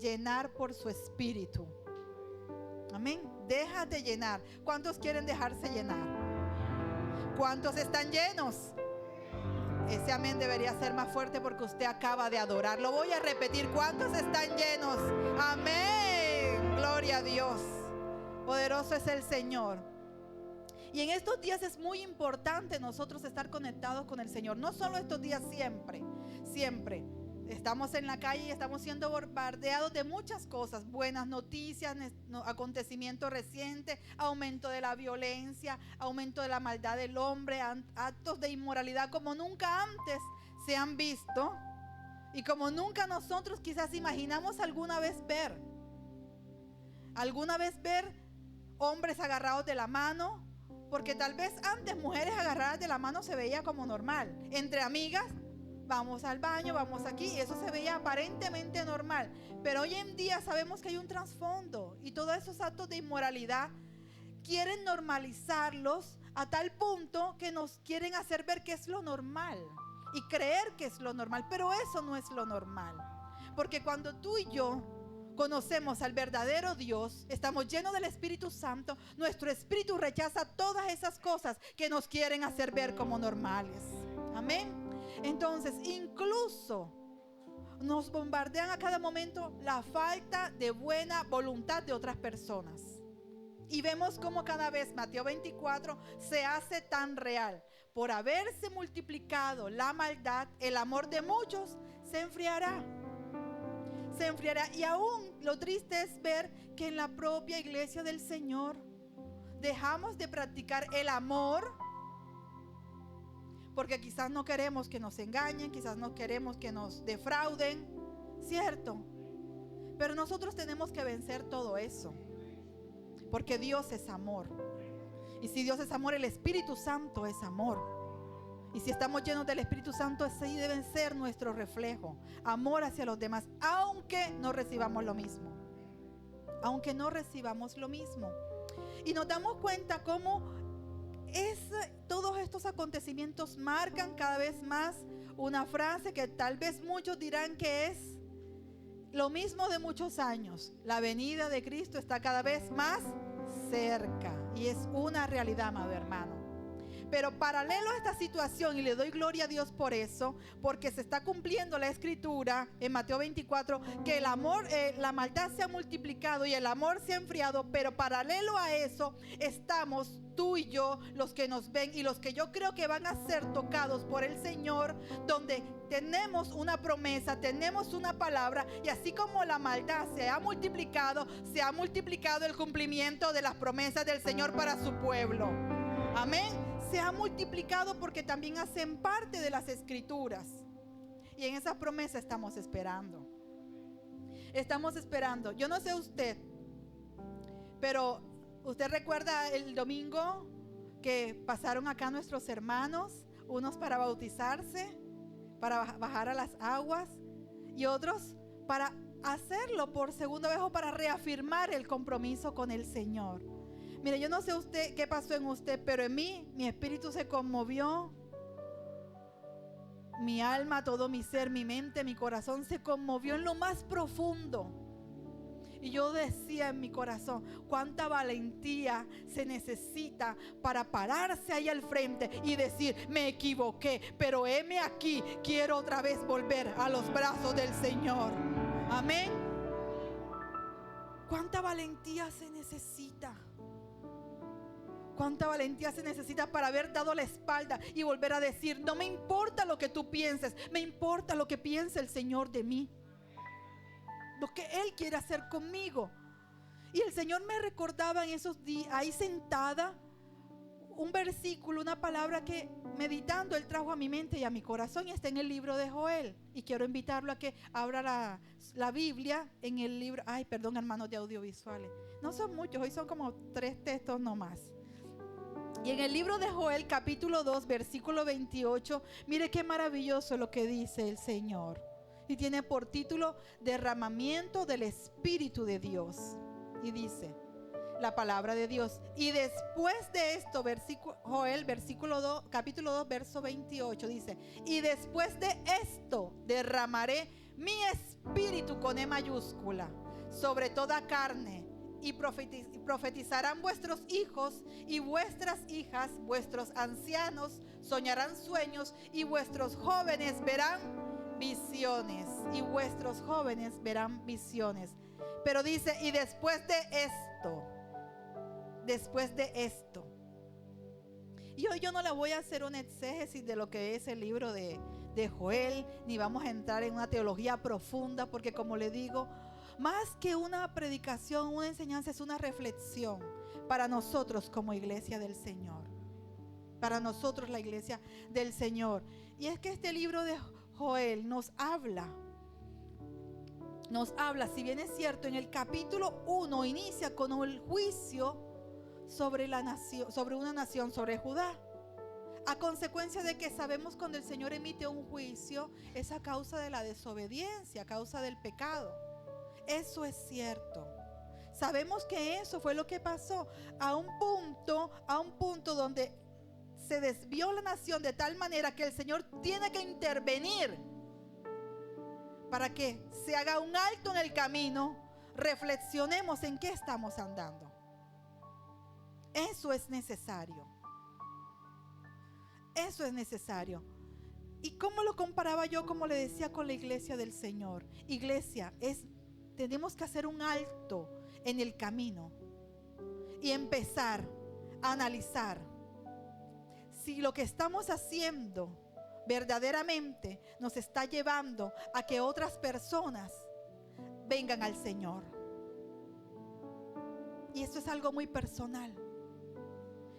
llenar por su espíritu. Amén. Déjate llenar. ¿Cuántos quieren dejarse llenar? ¿Cuántos están llenos? Ese amén debería ser más fuerte porque usted acaba de adorar. Lo voy a repetir. ¿Cuántos están llenos? Amén. Gloria a Dios. Poderoso es el Señor. Y en estos días es muy importante nosotros estar conectados con el Señor. No solo estos días, siempre. Siempre. Estamos en la calle y estamos siendo bombardeados de muchas cosas, buenas noticias, acontecimientos recientes, aumento de la violencia, aumento de la maldad del hombre, actos de inmoralidad como nunca antes se han visto y como nunca nosotros quizás imaginamos alguna vez ver. Alguna vez ver hombres agarrados de la mano, porque tal vez antes mujeres agarradas de la mano se veía como normal, entre amigas. Vamos al baño, vamos aquí, y eso se veía aparentemente normal. Pero hoy en día sabemos que hay un trasfondo y todos esos actos de inmoralidad quieren normalizarlos a tal punto que nos quieren hacer ver que es lo normal y creer que es lo normal, pero eso no es lo normal. Porque cuando tú y yo conocemos al verdadero Dios, estamos llenos del Espíritu Santo, nuestro espíritu rechaza todas esas cosas que nos quieren hacer ver como normales. Amén. Entonces, incluso nos bombardean a cada momento la falta de buena voluntad de otras personas. Y vemos cómo cada vez Mateo 24 se hace tan real. Por haberse multiplicado la maldad, el amor de muchos se enfriará. Se enfriará. Y aún lo triste es ver que en la propia iglesia del Señor dejamos de practicar el amor. Porque quizás no queremos que nos engañen, quizás no queremos que nos defrauden, ¿cierto? Pero nosotros tenemos que vencer todo eso. Porque Dios es amor. Y si Dios es amor, el Espíritu Santo es amor. Y si estamos llenos del Espíritu Santo, así deben ser nuestro reflejo. Amor hacia los demás, aunque no recibamos lo mismo. Aunque no recibamos lo mismo. Y nos damos cuenta cómo todos estos acontecimientos marcan cada vez más una frase que tal vez muchos dirán que es lo mismo de muchos años. La venida de Cristo está cada vez más cerca y es una realidad, amado hermano. Pero paralelo a esta situación, y le doy gloria a Dios por eso, porque se está cumpliendo la escritura en Mateo 24, que el amor, la maldad se ha multiplicado y el amor se ha enfriado, pero paralelo a eso estamos tú y yo, los que nos ven y los que yo creo que van a ser tocados por el Señor, donde tenemos una promesa, tenemos una palabra, y así como la maldad se ha multiplicado el cumplimiento de las promesas del Señor para su pueblo. Amén. Se ha multiplicado porque también hacen parte de las escrituras. Y en esa promesa estamos esperando. Estamos esperando. Yo no sé usted, pero ¿usted recuerda el domingo que pasaron acá nuestros hermanos? Unos para bautizarse, para bajar a las aguas, y otros para hacerlo por segunda vez o para reafirmar el compromiso con el Señor. Mire, yo no sé usted qué pasó en usted, pero en mí, mi espíritu se conmovió. Mi alma, todo mi ser, mi mente, mi corazón se conmovió en lo más profundo. Y yo decía en mi corazón, cuánta valentía se necesita para pararse ahí al frente y decir, me equivoqué, pero heme aquí, quiero otra vez volver a los brazos del Señor. Amén. Cuánta valentía se necesita. Cuánta valentía se necesita para haber dado la espalda y volver a decir, no me importa lo que tú pienses, me importa lo que piense el Señor de mí, lo que Él quiere hacer conmigo. Y el Señor me recordaba en esos días, ahí sentada, un versículo, una palabra que meditando Él trajo a mi mente y a mi corazón, y está en el libro de Joel. Y quiero invitarlo a que abra la Biblia en el libro. Ay, perdón, hermanos de audiovisuales, no son muchos, hoy son como 3 textos nomás. Y en el libro de Joel, capítulo 2, versículo 28, mire qué maravilloso lo que dice el Señor. Y tiene por título, derramamiento del Espíritu de Dios. Y dice la palabra de Dios. Y después de esto, Joel, capítulo 2, verso 28, dice, y después de esto derramaré mi espíritu con E mayúscula sobre toda carne, y profetizarán vuestros hijos y vuestras hijas, vuestros ancianos soñarán sueños, y vuestros jóvenes verán visiones. Y vuestros jóvenes verán visiones. Pero dice, y después de esto. Y hoy yo no le voy a hacer un exégesis de lo que es el libro de Joel, ni vamos a entrar en una teología profunda, porque como le digo, más que una predicación, una enseñanza, es una reflexión para nosotros como iglesia del Señor. Para nosotros la iglesia del Señor. Y es que este libro de Joel nos habla, si bien es cierto, en el capítulo 1 inicia con el juicio sobre la nación, sobre una nación, sobre Judá. A consecuencia de que sabemos cuando el Señor emite un juicio es a causa de la desobediencia, a causa del pecado. Eso es cierto. Sabemos que eso fue lo que pasó a un punto donde se desvió la nación de tal manera que el Señor tiene que intervenir para que se haga un alto en el camino, reflexionemos en qué estamos andando. Eso es necesario. Eso es necesario. ¿Y cómo lo comparaba yo, como le decía, con la iglesia del Señor? Iglesia, tenemos que hacer un alto en el camino y empezar a analizar si lo que estamos haciendo verdaderamente nos está llevando a que otras personas vengan al Señor. Y eso es algo muy personal.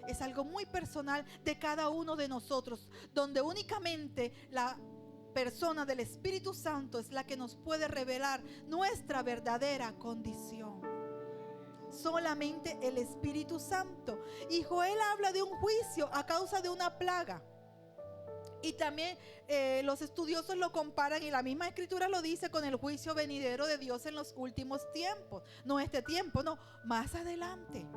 Es algo muy personal de cada uno de nosotros, donde únicamente la persona del Espíritu Santo es la que nos puede revelar nuestra verdadera condición. Solamente el Espíritu Santo. Y Joel habla de un juicio a causa de una plaga. Y también los estudiosos lo comparan, y la misma escritura lo dice, con el juicio venidero de Dios en los últimos tiempos. No este tiempo, no, más adelante.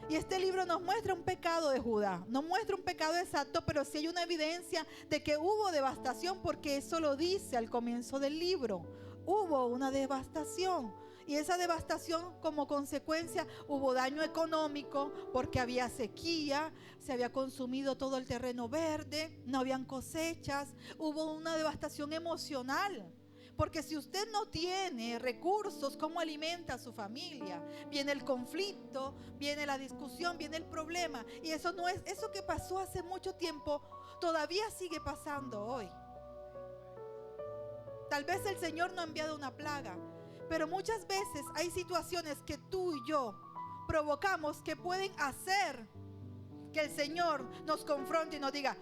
Y este libro nos muestra un pecado de Judá. No muestra un pecado exacto, pero sí hay una evidencia de que hubo devastación, porque eso lo dice al comienzo del libro. Hubo una devastación. Y esa devastación, como consecuencia, hubo daño económico, porque había sequía, se había consumido todo el terreno verde, no habían cosechas. Hubo una devastación emocional. Porque si usted no tiene recursos, ¿cómo alimenta a su familia? Viene el conflicto, viene la discusión, viene el problema. Y eso no es, eso que pasó hace mucho tiempo, todavía sigue pasando hoy. Tal vez el Señor no ha enviado una plaga, pero muchas veces hay situaciones que tú y yo provocamos que pueden hacer que el Señor nos confronte y nos diga: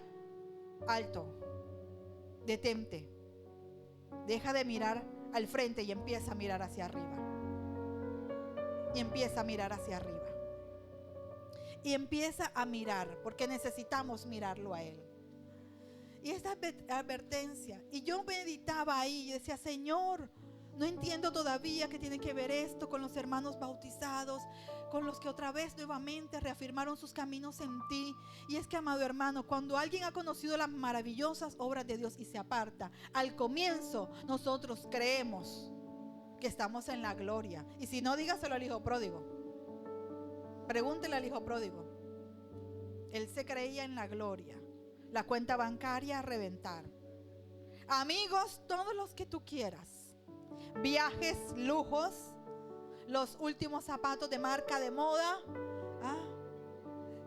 alto, detente. Deja de mirar al frente y empieza a mirar hacia arriba. Y empieza a mirar hacia arriba. Y empieza a mirar, porque necesitamos mirarlo a Él. Y esta advertencia, y yo meditaba ahí y decía: Señor, no entiendo todavía qué tiene que ver esto con los hermanos bautizados, con los que otra vez nuevamente reafirmaron sus caminos en ti. Y es que, amado hermano, cuando alguien ha conocido las maravillosas obras de Dios y se aparta, al comienzo nosotros creemos que estamos en la gloria. Y si no, dígaselo al hijo pródigo. Pregúntele al hijo pródigo. Él se creía en la gloria, la cuenta bancaria a reventar, amigos, todos los que tú quieras, viajes, lujos, los últimos zapatos de marca de moda.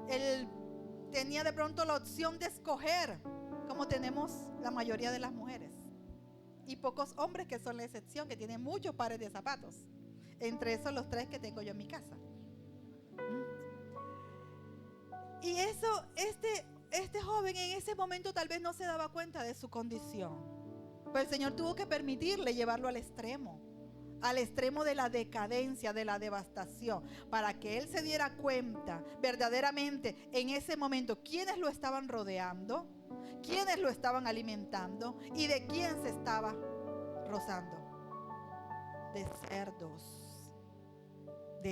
Él tenía de pronto la opción de escoger, como tenemos la mayoría de las mujeres, y pocos hombres, que son la excepción, que tienen muchos pares de zapatos, entre esos los 3 que tengo yo en mi casa. Y eso, este joven en ese momento tal vez no se daba cuenta de su condición, pero el Señor tuvo que permitirle llevarlo al extremo de la decadencia, de la devastación, para que él se diera cuenta verdaderamente en ese momento quiénes lo estaban rodeando, quiénes lo estaban alimentando y de quién se estaba rozando. De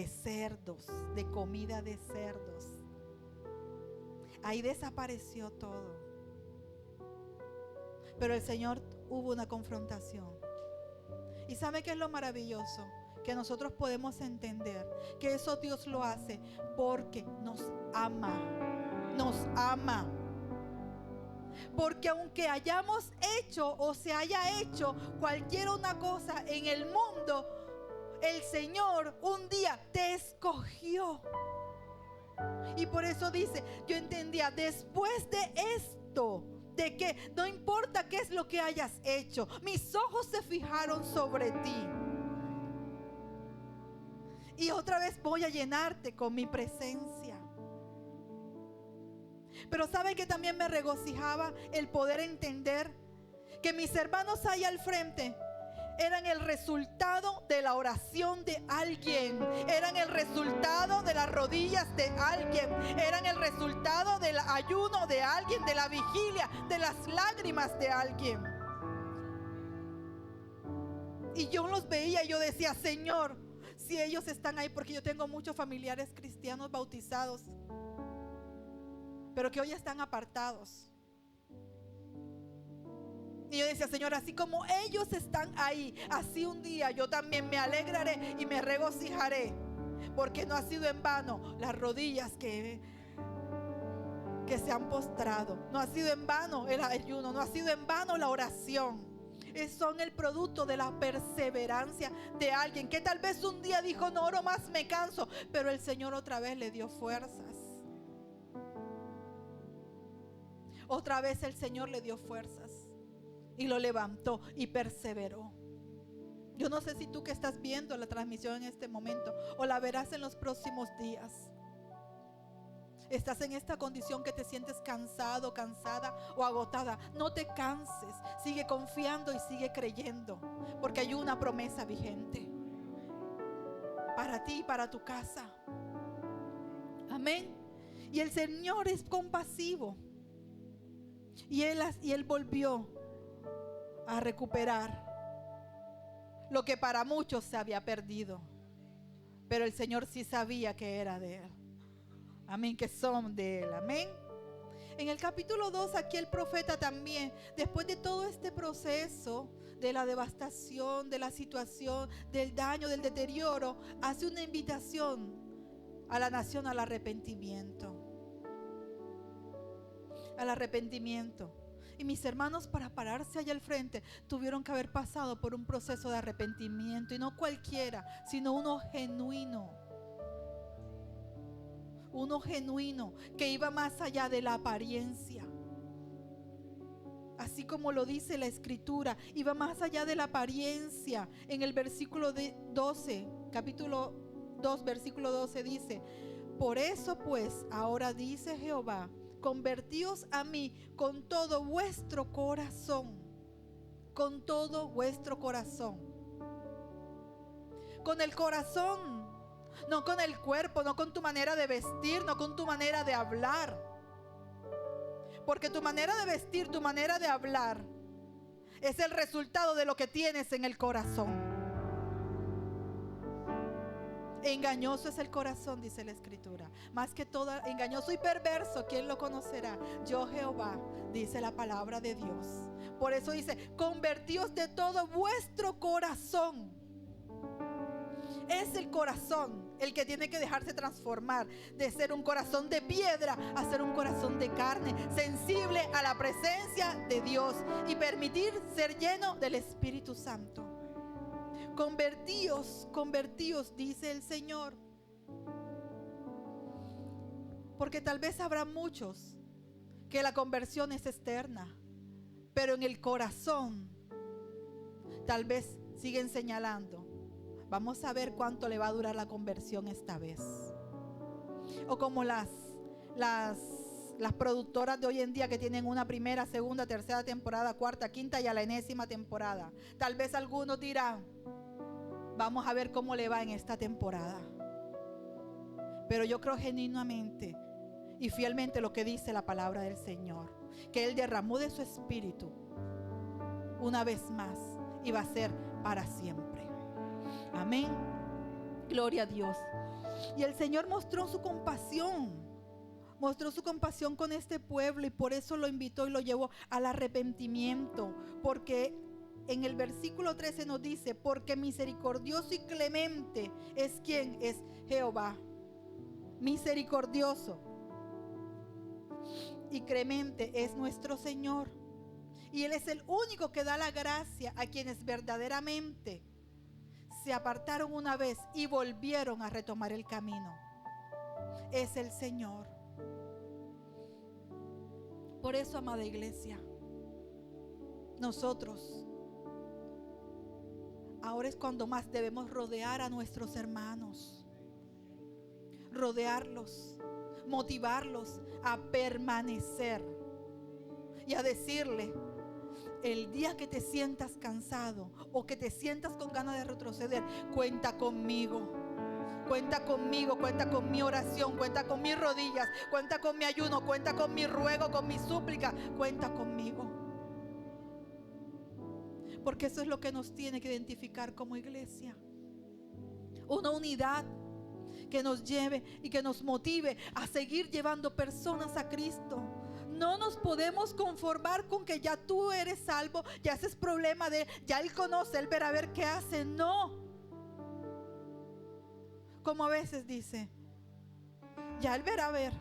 cerdos, de comida de cerdos. Ahí desapareció todo. Pero el Señor, hubo una confrontación. ¿Y sabe qué es lo maravilloso? Que nosotros podemos entender que eso Dios lo hace porque nos ama. Nos ama. Porque aunque hayamos hecho o se haya hecho cualquier una cosa en el mundo, el Señor un día te escogió. Y por eso dice, yo entendía, después de esto, de que no importa qué es lo que hayas hecho, mis ojos se fijaron sobre ti. Y otra vez voy a llenarte con mi presencia. Pero ¿sabe que también me regocijaba el poder entender que mis hermanos ahí al frente eran el resultado de la oración de alguien, eran el resultado de las rodillas de alguien, eran el resultado del ayuno de alguien, de la vigilia, de las lágrimas de alguien? Y yo los veía y yo decía, Señor, si ellos están ahí, porque yo tengo muchos familiares cristianos bautizados, pero que hoy están apartados. Y yo decía, Señor, así como ellos están ahí, así un día yo también me alegraré y me regocijaré, porque no ha sido en vano las rodillas que se han postrado, no ha sido en vano el ayuno, no ha sido en vano la oración. Son el producto de la perseverancia de alguien que tal vez un día dijo, no oro más, me canso, pero el Señor otra vez le dio fuerzas. Otra vez el Señor le dio fuerzas y lo levantó y perseveró. Yo no sé si tú que estás viendo la transmisión en este momento o la verás en los próximos días, estás en esta condición que te sientes cansado, cansada o agotada. No te canses, sigue confiando y sigue creyendo, porque hay una promesa vigente para ti y para tu casa. Amén. Y el Señor es compasivo. Y él volvió a recuperar lo que para muchos se había perdido. Pero el Señor sí sabía que era de Él. Amén, que son de Él. Amén. En el capítulo 2, aquí el profeta también, después de todo este proceso de la devastación, de la situación, del daño, del deterioro, hace una invitación a la nación al arrepentimiento. Al arrepentimiento. Y mis hermanos, para pararse allá al frente, tuvieron que haber pasado por un proceso de arrepentimiento. Y no cualquiera, sino uno genuino. Uno genuino, que iba más allá de la apariencia. Así como lo dice la Escritura, iba más allá de la apariencia. En el versículo 12, capítulo 2, versículo 12 dice, por eso pues, ahora dice Jehová, convertíos a mí con todo vuestro corazón. Con todo vuestro corazón. Con el corazón, no con el cuerpo, no con tu manera de vestir, no con tu manera de hablar. Porque tu manera de vestir, tu manera de hablar es el resultado de lo que tienes en el corazón. Engañoso es el corazón, dice la Escritura. Más que todo, engañoso y perverso, ¿quién lo conocerá? Yo, Jehová, dice la palabra de Dios. Por eso dice, convertíos de todo vuestro corazón. Es el corazón el que tiene que dejarse transformar de ser un corazón de piedra a ser un corazón de carne, sensible a la presencia de Dios y permitir ser lleno del Espíritu Santo. Convertíos, dice el Señor. Porque tal vez habrá muchos que la conversión es externa, pero en el corazón tal vez siguen señalando. Vamos a ver cuánto le va a durar la conversión esta vez. O como las productoras de hoy en día que tienen una primera, segunda, tercera temporada, cuarta, quinta y a la enésima temporada. Tal vez algunos dirán, vamos a ver cómo le va en esta temporada. Pero yo creo genuinamente y fielmente lo que dice la palabra del Señor, que Él derramó de su espíritu una vez más y va a ser para siempre. Amén. Gloria a Dios. Y el Señor mostró su compasión con este pueblo y por eso lo invitó y lo llevó al arrepentimiento, porque en el versículo 13 nos dice, porque misericordioso y clemente es quien es Jehová. Misericordioso y clemente es nuestro Señor. Y Él es el único que da la gracia a quienes verdaderamente se apartaron una vez y volvieron a retomar el camino. Es el Señor. Por eso, amada iglesia, nosotros ahora es cuando más debemos rodear a nuestros hermanos, rodearlos, motivarlos a permanecer y a decirle: el día que te sientas cansado o que te sientas con ganas de retroceder, cuenta conmigo. Cuenta conmigo, cuenta con mi oración, cuenta con mis rodillas, cuenta con mi ayuno, cuenta con mi ruego, con mi súplica, cuenta conmigo. Porque eso es lo que nos tiene que identificar como iglesia. Una unidad que nos lleve y que nos motive a seguir llevando personas a Cristo. No nos podemos conformar con que ya tú eres salvo, ya ese es problema de él, ya él conoce, él verá a ver qué hace. No. Como a veces dice, ya él verá a ver.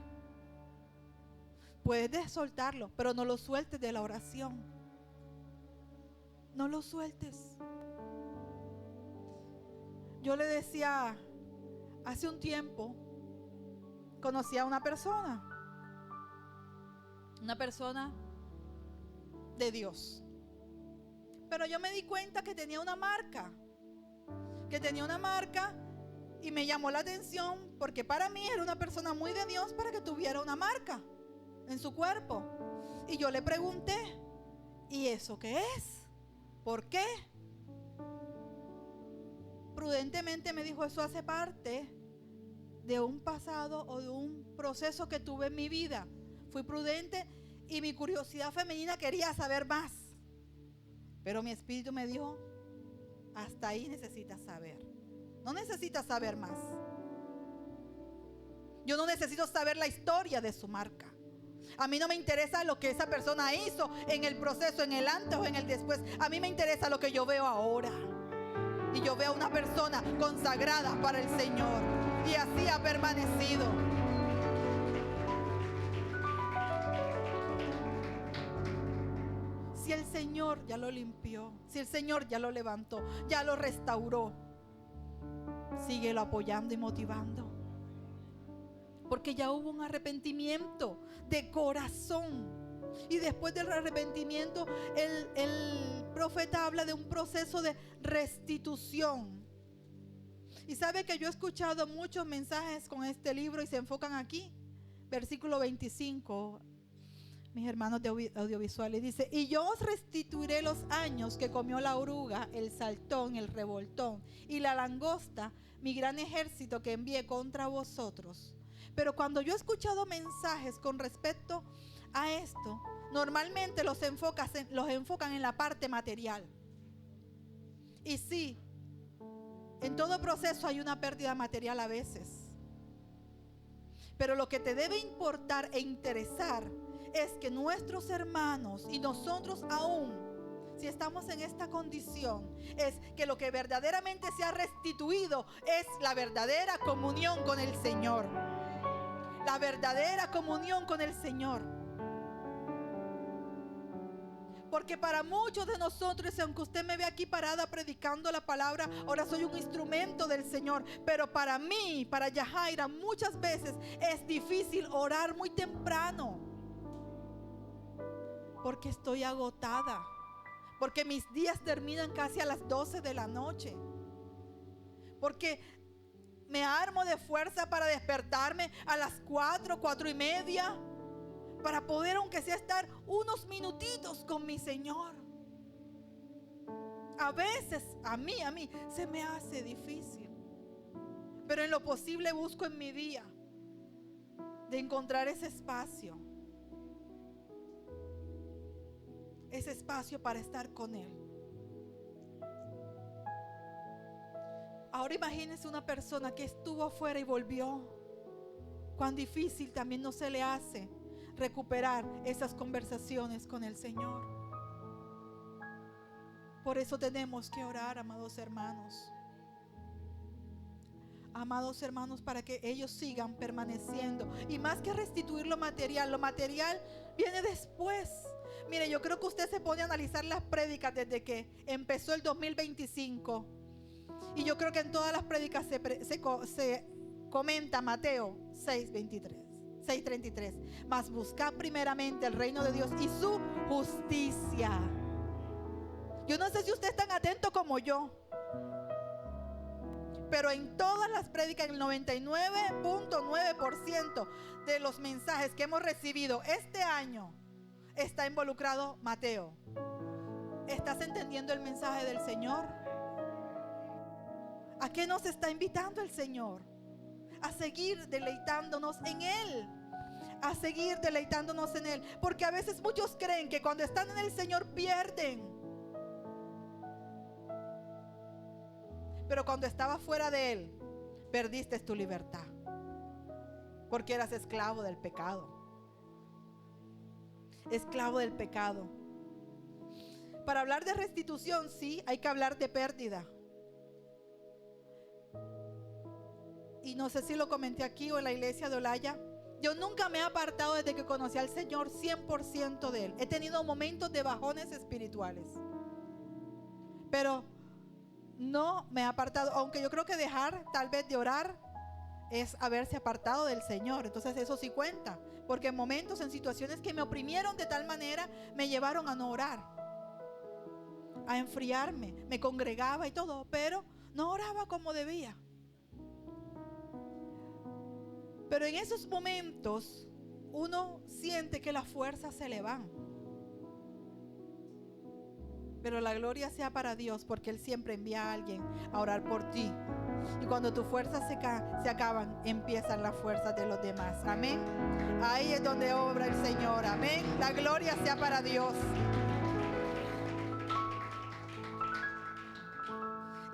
Puedes soltarlo, pero no lo sueltes de la oración. No lo sueltes. Yo le decía, hace un tiempo conocí a una persona de Dios, pero yo me di cuenta que tenía una marca, y me llamó la atención porque para mí era una persona muy de Dios para que tuviera una marca en su cuerpo. Y yo le pregunté, ¿y eso qué es? ¿Por qué? Prudentemente me dijo, eso hace parte de un pasado o de un proceso que tuve en mi vida. Fui prudente y mi curiosidad femenina quería saber más. Pero mi espíritu me dijo, hasta ahí necesitas saber. No necesitas saber más. Yo no necesito saber la historia de su marca. A mí no me interesa lo que esa persona hizo en el proceso, en el antes o en el después. A mí me interesa lo que yo veo ahora. Y yo veo a una persona consagrada para el Señor. Y así ha permanecido. Si el Señor ya lo limpió, si el Señor ya lo levantó, ya lo restauró, síguelo apoyando y motivando. Porque ya hubo un arrepentimiento de corazón. Y después del arrepentimiento, el profeta habla de un proceso de restitución. Y sabe que yo he escuchado muchos mensajes con este libro y se enfocan aquí. Versículo 25, mis hermanos de audiovisuales, dice: y yo os restituiré los años que comió la oruga, el saltón, el revoltón y la langosta, mi gran ejército que envié contra vosotros. Pero cuando yo he escuchado mensajes con respecto a esto, normalmente los enfocan en la parte material. Y sí, en todo proceso hay una pérdida material a veces. Pero lo que te debe importar e interesar es que nuestros hermanos y nosotros aún, si estamos en esta condición, es que lo que verdaderamente se ha restituido es la verdadera comunión con el Señor. La verdadera comunión con el Señor. Porque para muchos de nosotros, aunque usted me ve aquí parada predicando la palabra, ahora soy un instrumento del Señor. Pero para mí, para Yajaira, muchas veces es difícil orar muy temprano. Porque estoy agotada. Porque mis días terminan casi a las 12 de la noche. Porque me armo de fuerza para despertarme a las 4:30, para poder, aunque sea, estar unos minutitos con mi Señor. A veces, a mí se me hace difícil. Pero en lo posible busco en mi día de encontrar ese espacio para estar con Él. Ahora imagínense una persona que estuvo afuera y volvió. Cuán difícil también no se le hace recuperar esas conversaciones con el Señor. Por eso tenemos que orar, amados hermanos. Amados hermanos, para que ellos sigan permaneciendo. Y más que restituir lo material viene después. Mire, yo creo que usted se pone a analizar las prédicas desde que empezó el 2025. Y yo creo que en todas las prédicas se comenta Mateo 6:33. Mas buscad primeramente el reino de Dios y su justicia. Yo no sé si usted es tan atento como yo, pero en todas las prédicas, el 99.9% de los mensajes que hemos recibido este año está involucrado Mateo. ¿Estás entendiendo el mensaje del Señor? ¿A qué nos está invitando el Señor? A seguir deleitándonos en Él. A seguir deleitándonos en Él. Porque a veces muchos creen que cuando están en el Señor pierden. Pero cuando estabas fuera de Él, perdiste tu libertad. Porque eras esclavo del pecado. Esclavo del pecado. Para hablar de restitución, sí, hay que hablar de pérdida. Y no sé si lo comenté aquí o en la iglesia de Olaya. Yo nunca me he apartado desde que conocí al Señor 100% de Él. He tenido momentos de bajones espirituales. Pero no me he apartado, aunque yo creo que dejar tal vez de orar es haberse apartado del Señor. Entonces eso sí cuenta, porque en momentos, en situaciones que me oprimieron de tal manera, me llevaron a no orar, a enfriarme. Me congregaba y todo, pero no oraba como debía. Pero en esos momentos uno siente que las fuerzas se le van. Pero la gloria sea para Dios, porque Él siempre envía a alguien a orar por ti. Y cuando tus fuerzas se acaban, empiezan las fuerzas de los demás. Amén. Ahí es donde obra el Señor. Amén. La gloria sea para Dios.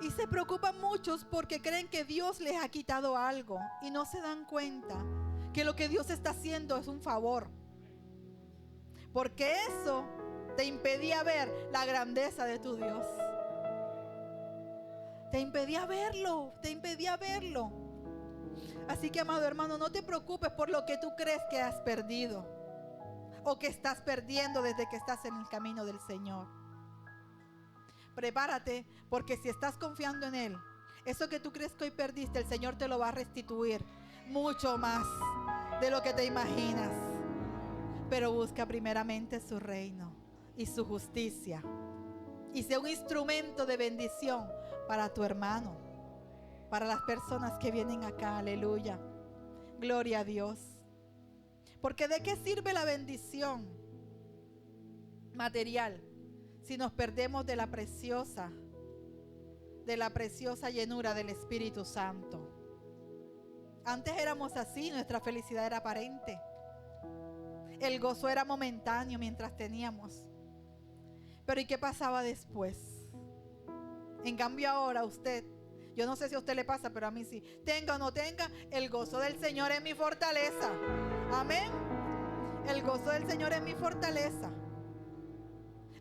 Y se preocupan muchos porque creen que Dios les ha quitado algo. Y no se dan cuenta que lo que Dios está haciendo es un favor. Porque eso te impedía ver la grandeza de tu Dios. Te impedía verlo. Así que, amado hermano, no te preocupes por lo que tú crees que has perdido o que estás perdiendo desde que estás en el camino del Señor. Prepárate, porque si estás confiando en Él, eso que tú crees que hoy perdiste, el Señor te lo va a restituir mucho más de lo que te imaginas. Pero busca primeramente su reino y su justicia, y sea un instrumento de bendición para tu hermano, para las personas que vienen acá. Aleluya, gloria a Dios. Porque ¿de qué sirve la bendición material si nos perdemos de la preciosa llenura del Espíritu Santo? Antes éramos así, nuestra felicidad era aparente, el gozo era momentáneo mientras teníamos. Pero ¿y qué pasaba después? En cambio ahora usted, yo no sé si a usted le pasa, pero a mí sí, tenga o no tenga, el gozo del Señor es mi fortaleza. Amén. El gozo del Señor es mi fortaleza.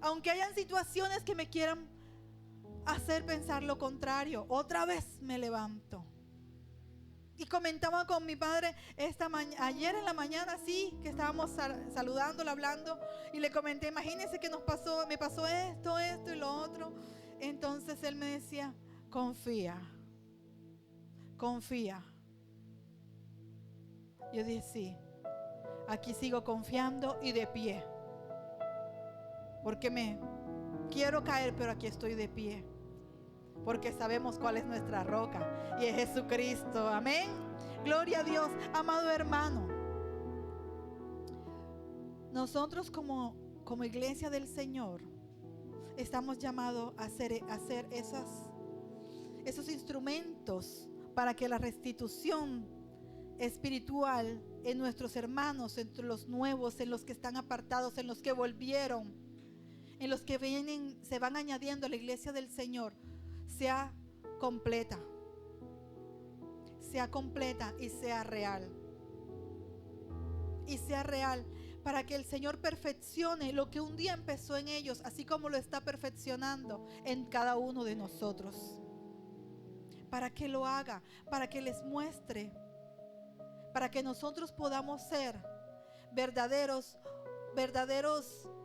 Aunque hayan situaciones que me quieran hacer pensar lo contrario, otra vez me levanto. Y comentaba con mi padre ayer en la mañana, sí, que estábamos saludándolo, hablando, y le comenté, imagínense que me pasó esto y lo otro. Entonces él me decía, confía. Yo dije, sí, aquí sigo confiando y de pie, porque me quiero caer, pero aquí estoy de pie, porque sabemos cuál es nuestra roca, y es Jesucristo. Amén. Gloria a Dios. Amado hermano, nosotros como iglesia del Señor estamos llamados a hacer esos instrumentos para que la restitución espiritual en nuestros hermanos, entre los nuevos, en los que están apartados, en los que volvieron, en los que vienen, se van añadiendo a la iglesia del Señor, sea completa y sea real. para que el Señor perfeccione lo que un día empezó en ellos, así como lo está perfeccionando en cada uno de nosotros. Para que lo haga, para que les muestre, para que nosotros podamos ser verdaderos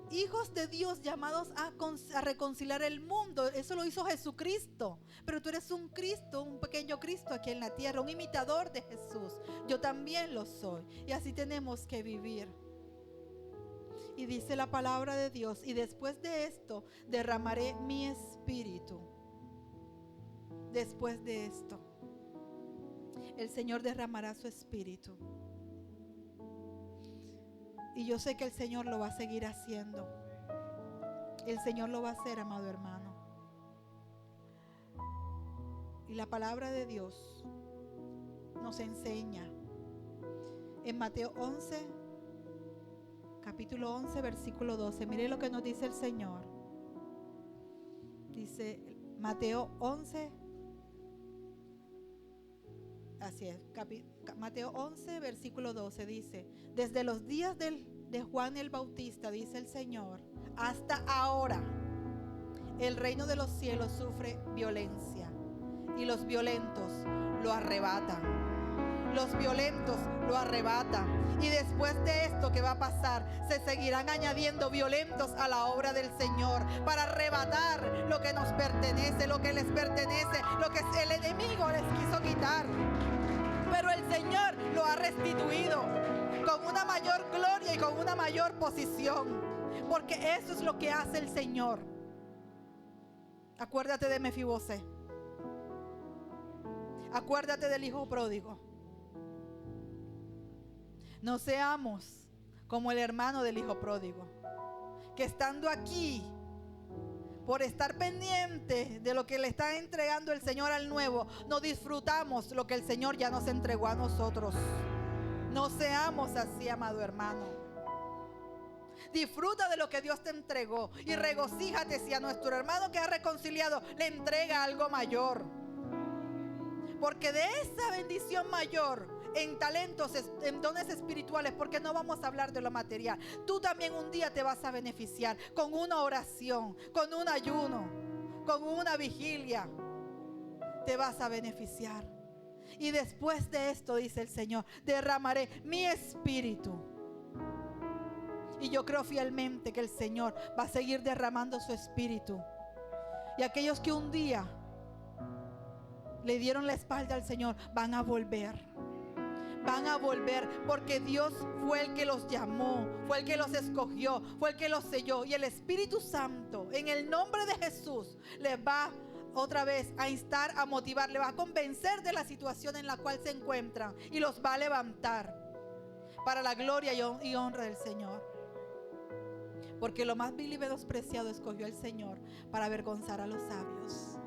hijos de Dios, llamados a reconciliar el mundo. Eso lo hizo Jesucristo. Pero tú eres un Cristo, un pequeño Cristo aquí en la tierra, un imitador de Jesús. Yo también lo soy. Y así tenemos que vivir. Y dice la palabra de Dios: y después de esto derramaré mi espíritu. Después de esto, el Señor derramará su espíritu. Y yo sé que el Señor lo va a seguir haciendo. El Señor lo va a hacer, amado hermano. Y la palabra de Dios nos enseña en Mateo 11, capítulo 11, versículo 12. Mire lo que nos dice el Señor. Dice Mateo 11. Así es, Mateo 11, versículo 12 dice: desde los días de Juan el Bautista, dice el Señor, hasta ahora el reino de los cielos sufre violencia y los violentos lo arrebatan. Los violentos lo arrebatan. Y después de esto que va a pasar, se seguirán añadiendo violentos a la obra del Señor para arrebatar lo que nos pertenece, lo que les pertenece, lo que el enemigo les quiso quitar. Pero el Señor lo ha restituido con una mayor gloria y con una mayor posición. Porque eso es lo que hace el Señor. Acuérdate de Mefibosé. Acuérdate del hijo pródigo. No seamos como el hermano del hijo pródigo, que estando aquí, por estar pendiente de lo que le está entregando el Señor al nuevo, no disfrutamos lo que el Señor ya nos entregó a nosotros. No seamos así, amado hermano. Disfruta de lo que Dios te entregó y regocíjate si a nuestro hermano que ha reconciliado le entrega algo mayor. Porque de esa bendición mayor, en talentos, en dones espirituales, porque no vamos a hablar de lo material, tú también un día te vas a beneficiar con una oración, con un ayuno, con una vigilia. Te vas a beneficiar. Y después de esto, dice el Señor, derramaré mi espíritu. Y yo creo fielmente que el Señor va a seguir derramando su espíritu. Y aquellos que un día le dieron la espalda al Señor van a volver. Van a volver porque Dios fue el que los llamó, fue el que los escogió, fue el que los selló. Y el Espíritu Santo, en el nombre de Jesús, les va otra vez a instar, a motivar, les va a convencer de la situación en la cual se encuentran y los va a levantar para la gloria y honra del Señor. Porque lo más vil y menospreciado escogió el Señor para avergonzar a los sabios.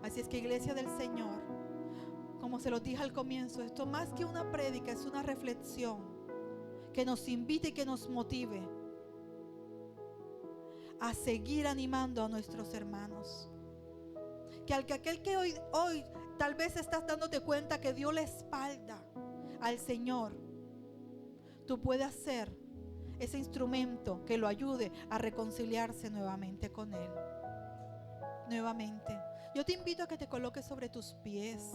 Así es que, iglesia del Señor, como se lo dije al comienzo, esto más que una prédica es una reflexión que nos invite y que nos motive a seguir animando a nuestros hermanos. Que aquel que hoy tal vez estás dándote cuenta que dio la espalda al Señor, tú puedas ser ese instrumento que lo ayude a reconciliarse nuevamente con Él. Nuevamente. Yo te invito a que te coloques sobre tus pies.